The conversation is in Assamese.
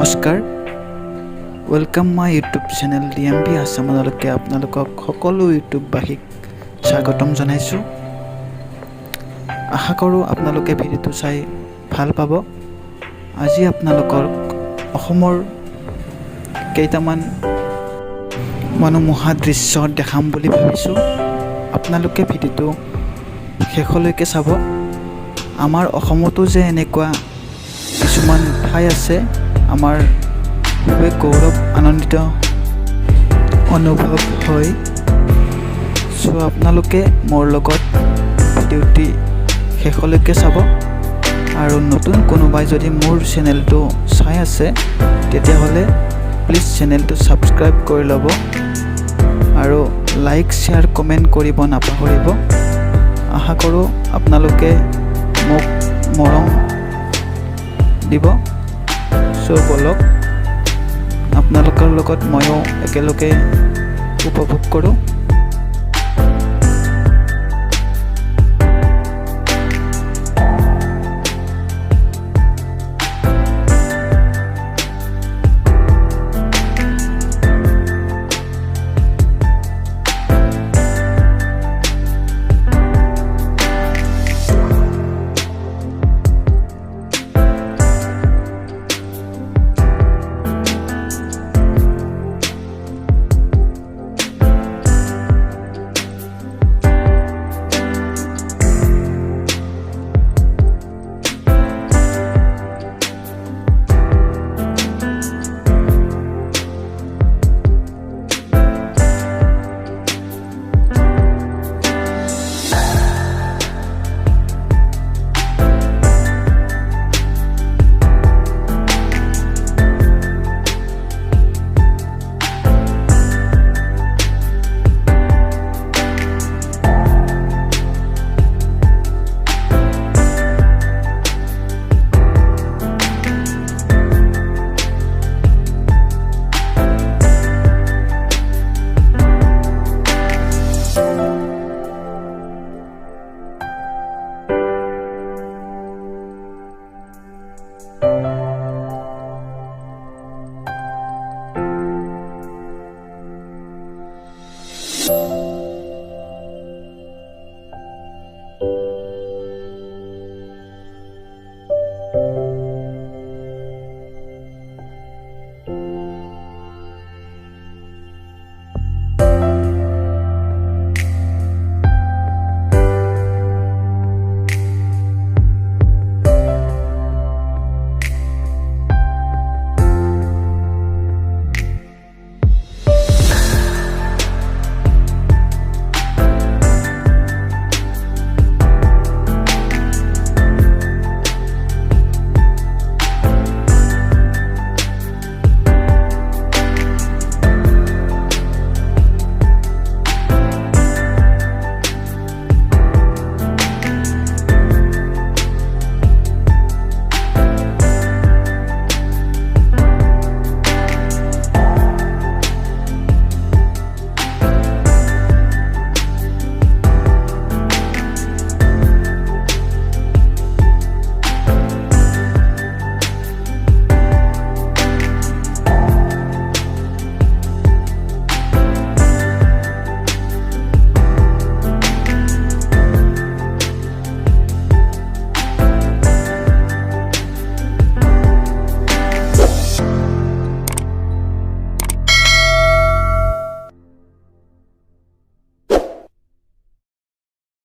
নমস্কাৰ welcome my YouTube channel DMB আসামলৈকে আপোনালোকক সকলো ইউটিউববাসীক স্বাগতম জনাইছোঁ। আশা কৰোঁ আপোনালোকে ভিডিঅ'টো চাই ভাল পাব। আজি আপোনালোকক অসমৰ কেইটামান মনোমোহা দৃশ্য দেখাম বুলি ভাবিছোঁ। আপোনালোকে ভিডিঅ'টো শেষলৈকে চাব। আমাৰ অসমতো যে এনেকুৱা কিছুমান ঠাই আছে আমাৰ খুবেই গৌৰৱ আনন্দিত অনুভৱ হয়। আপোনালোকে মোৰ লগত ভিডিঅ'টি শেষলৈকে চাব আৰু নতুন কোনোবাই যদি মোৰ চেনেলটো চাই আছে তেতিয়াহ'লে প্লিজ চেনেলটো ছাবস্ক্ৰাইব কৰি ল'ব আৰু লাইক শ্বেয়াৰ কমেণ্ট কৰিব নাপাহৰিব। আশা কৰোঁ আপোনালোকে মোক মৰম দিব। বলক আপোনালোকৰ লগত ময়ো একেলগে উপভোগ কৰোঁ।